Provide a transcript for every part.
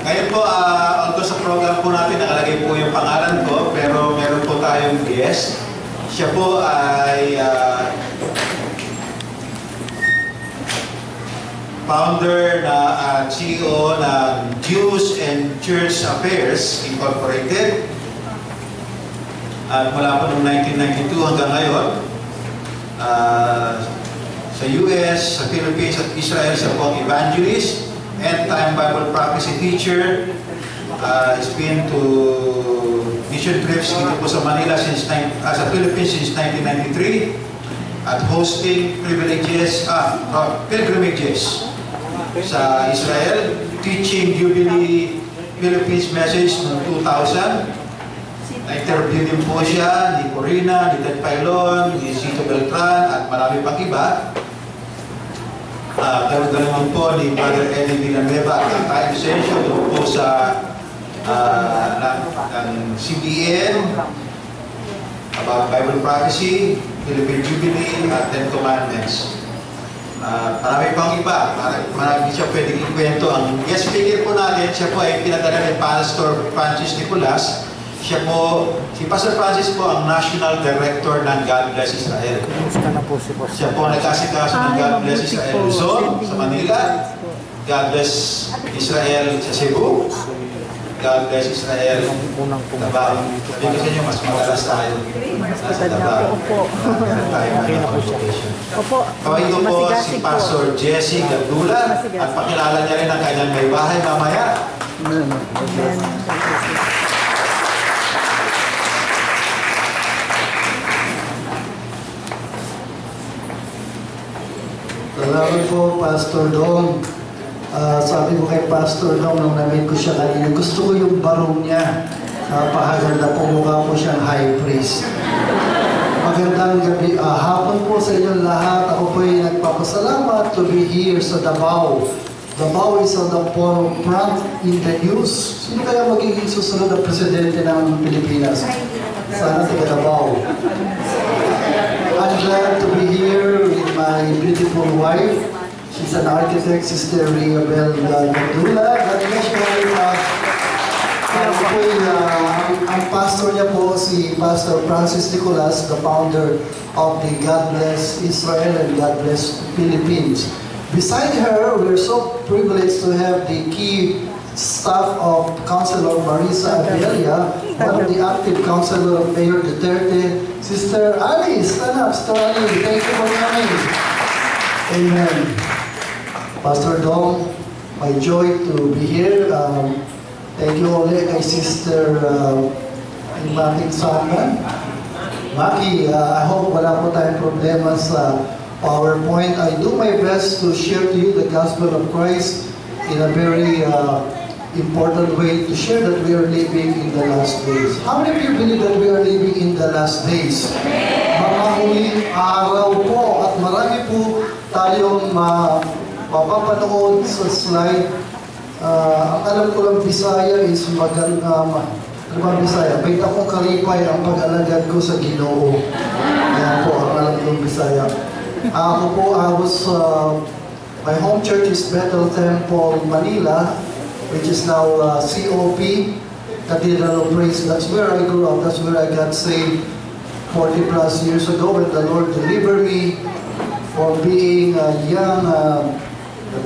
Ngayon po, although sa program po natin nakalagay po yung pangalan ko, pero meron po tayong guest. Siya po ay founder na CEO ng Jews and Church Affairs Incorporated. At mula po noong 1992 hanggang ngayon, sa US, sa Philippines at Israel, siya po ang evangelist, end-time Bible prophecy teacher. He's been to mission trips dito po sa Manila sa Philippines since 1993 at hosting pilgrimages sa Israel, teaching Jubilee Philippines message noong 2000. Na-interview din po siya ni Corina, ni Ted Pailon, ni Cito Beltran at marami pang iba. Naman po ni Brother Eddie Villanueva at Tayo Sensio doon po sa ng CBN about Bible prophecy, Philippine Jubilee at Ten Commandments. Marami pang iba, marami siya pwedeng ikwento. Ang guest speaker po natin, siya po ay pinadala ni Pastor Francis Nicolas. Siya po, si Pastor Francis po ang National Director ng God Bless Israel. Siya po nag-asikaso ng God Bless Israel Luzon sa Manila, God Bless Israel sa Cebu, God Bless Israel Davao. Sabi ko sa inyo, mas madalas tayo nasa Davao. Meron tayo mga convocation. Kaway ko po si Pastor Jesse Gardula at pakilala niya rin ang kanyang may bahay mamaya. Salamat po, Pastor Dong. Sabi ko kay Pastor Dong, nung na-meet ko siya kanina, gusto ko yung barong niya. Napakaganda po, mukha po siyang high priest. Magandang gabi, hapon po sa inyong lahat. Ako po ay nagpapasalamat to be here sa Davao. Davao is on the forefront in the news. Sino kaya magiging susunod na presidente ng Pilipinas? Sana taga Davao. I'm glad to be here with my beautiful wife. She's an architect, Sister Riabel Gardula. God bless you very much. Ang pastor niya po si Pastor Francis Nicolas, the founder of the God Bless Israel and God Bless Philippines. Beside her, we're so privileged to have the key staff of Councilor Marisa Abelia, one of the active councilor of Mayor Duterte, Sister Ali. Stand up, Sister Ali. Thank you for coming. Amen. Pastor Dong, my joy to be here. Thank you ulit kay Sister Making Sana. Maki, I hope wala po tayong problema sa PowerPoint. I do my best to share to you the gospel of Christ in a very important way to share that we are living in the last days. How many of you believe that we are living in the last days? Mga huling araw po at marami po tayong mapapanood sa slide. Ang alam ko lang Bisaya is Bisaya? Bait akong kalipay ang pag-alagad ko sa Ginoo. Yan po ang alam kong Bisaya. Ako po, my home church is Bethel Temple, Manila, which is now COP, Cathedral of Praise. That's where I grew up. That's where I got saved 40 plus years ago when the Lord delivered me from being a young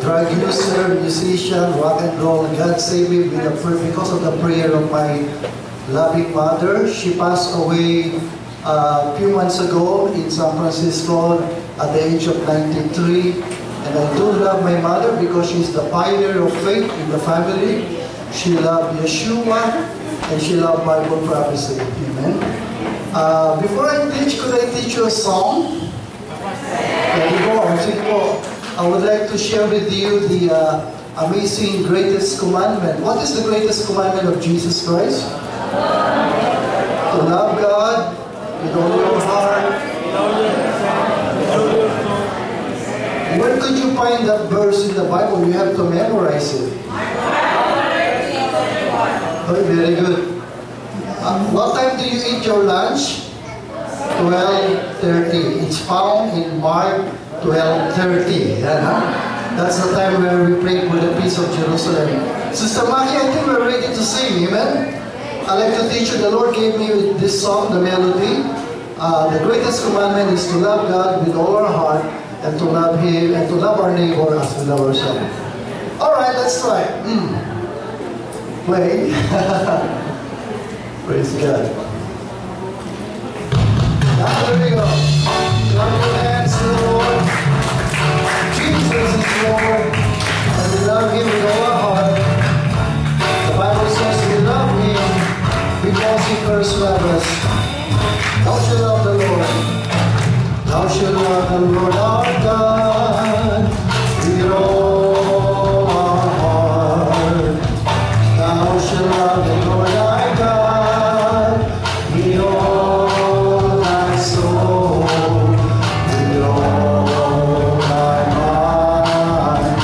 drug user, musician, rock and roll. God saved me because of the prayer of my loving mother. She passed away a few months ago in San Francisco at the age of 93. And I do love my mother because she's the pioneer of faith in the family. She loved Yeshua and she loved Bible prophecy. Amen. Before I teach, could I teach you a song? I would like to share with you the amazing greatest commandment. What is the greatest commandment of Jesus Christ? To love God with all your heart. Where could you find that verse in the Bible? You have to memorize it. Oh, very good. What time do you eat your lunch? 12:30. It's found in Mark 12:30. That's the time where we pray for the peace of Jerusalem. Sister Maki, I think we're ready to sing. Amen? I'd like to teach you. The Lord gave me this song, the melody. The greatest commandment is to love God with all our heart and to love Him and to love our neighbor as we love ourselves. Alright, let's try. Play. Praise God. Now, there we go. Clap your hands to the Lord. Jesus is Lord, and we love Him with all our heart. The Bible says we love Him because He first loved us. Thou shalt love the Lord. Thou shalt love the Lord our God with all our heart. Thou shalt love the Lord thy God with all thy soul, with all thy mind,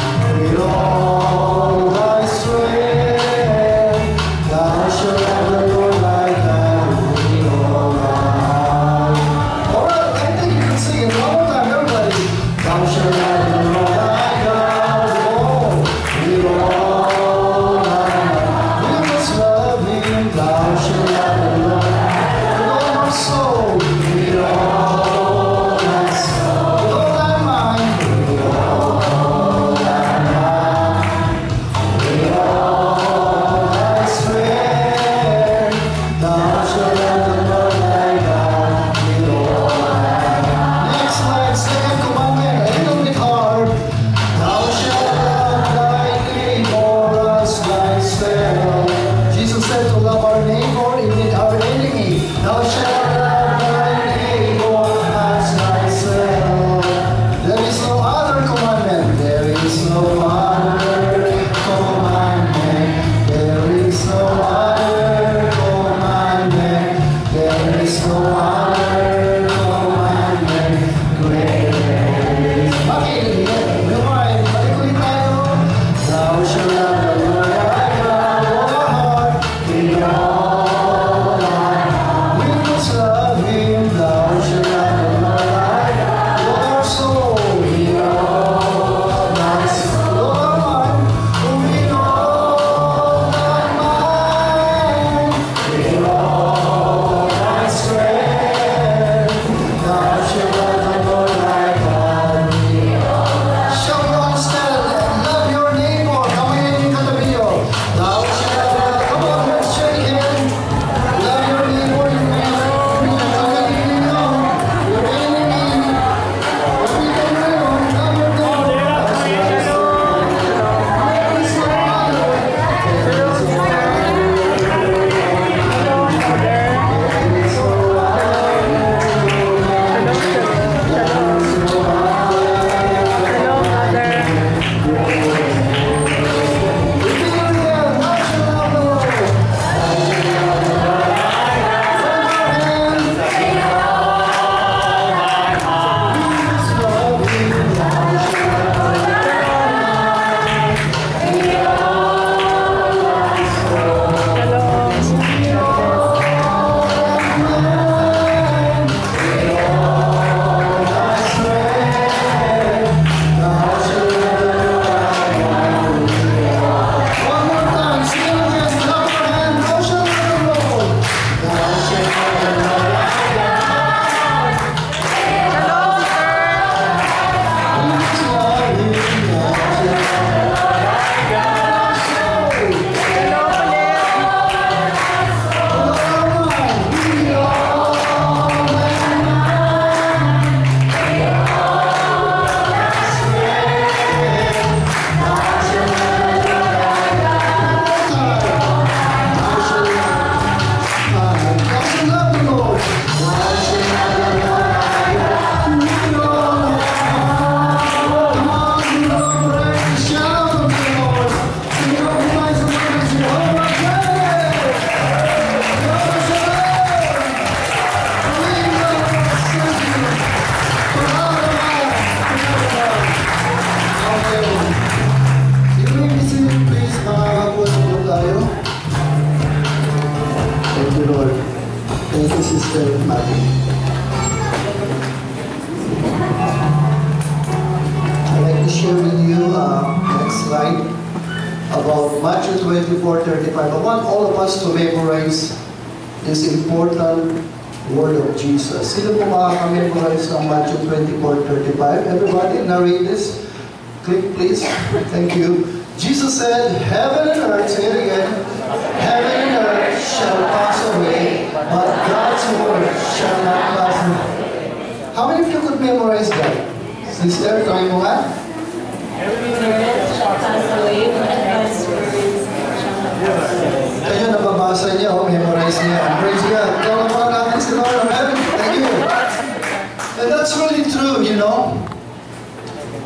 about Matthew 24:35. I want all of us to memorize this important word of Jesus. Sino po makaka-memorize ng Matthew 24:35? Everybody, narrate this. Click, please. Thank you. Jesus said, heaven and earth, say it again, heaven and earth shall pass away, but God's word shall not pass away. How many of you could memorize that? Sister, try mo nga. Heaven and earth shall pass away, but God's words shall not pass away. Kayo nababasa niya, memorize niya. Praise God. Ikaw naman natin si Lord. Amen. Thank you. And that's really true, you know.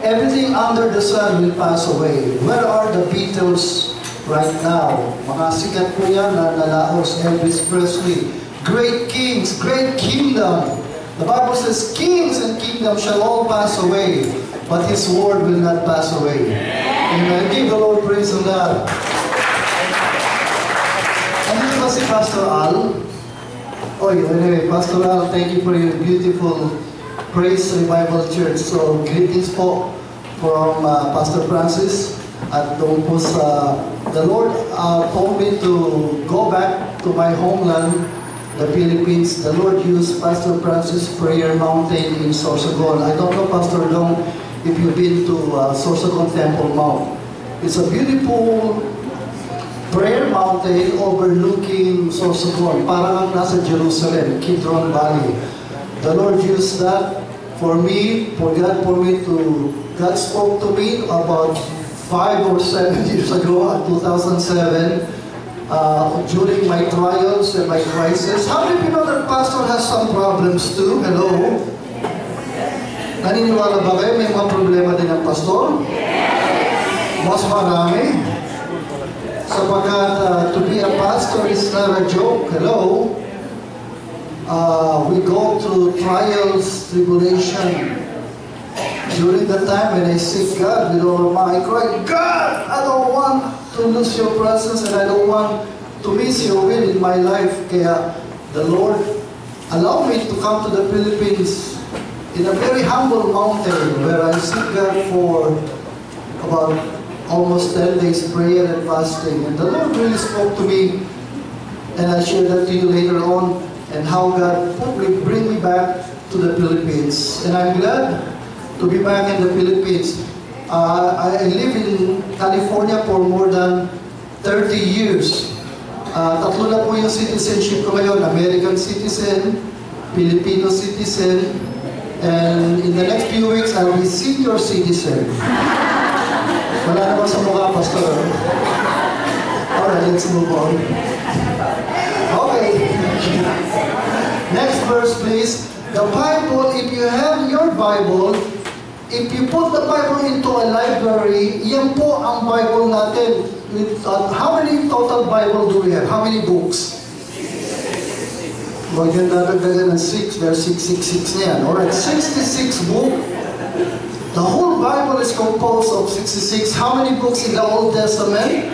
Everything under the sun will pass away. Where are the Beatles right now? Mga sikat po yan na nalaos, Elvis Presley. Great kings, great kingdom. The Bible says, kings and kingdoms shall all pass away, but His word will not pass away. Amen. Give the Lord praise on that. Andito ba si Pastor Al? Oh, anyway, Pastor Al, thank you for your beautiful Praise Revival Church. So, greetings po from Pastor Francis. At doon po sa, the Lord told me to go back to my homeland, the Philippines. The Lord used Pastor Francis Prayer Mountain in Sorsogon. I don't know, Pastor Long, if you've been to Sorsogon Temple Mount. It's a beautiful prayer mountain overlooking Sorsogon. Parang ang nasa Jerusalem, Kidron Valley. The Lord used that for me, God spoke to me about 5 or 7 years ago, 2007, during my trials and my crisis. How many people that pastor has some problems too? Hello? Naniniwala ba kayo may mga problema din ang pastor? Mas marami. Sapagkat to be a pastor is not a joke. Hello? We go through trials, tribulation. During the time when I seek God with all my, I cry, God, I don't want to lose your presence and I don't want to miss your will in my life. Kaya the Lord allowed me to come to the Philippines in a very humble mountain where I seek God for about almost 10 days prayer and fasting. And the Lord really spoke to me, and I'll share that to you later on, and how God will bring me back to the Philippines. And I'm glad to be back in the Philippines. I live in California for more than 30 years. Tatlo na po yung citizenship ko ngayon, American citizen, Filipino citizen, and in the next few weeks, I'll be senior citizen. Wala naman sa mukha, Pastor. Alright, let's move on. Okay. Next verse, please. The Bible, if you have your Bible, if you put the Bible into a library, yan po ang Bible natin. How many total Bible do we have? How many books? Huwag yan dadagdagan ng 6, verse 666 na yan. Alright, 66 book. The whole Bible is composed of 66. How many books in the Old Testament?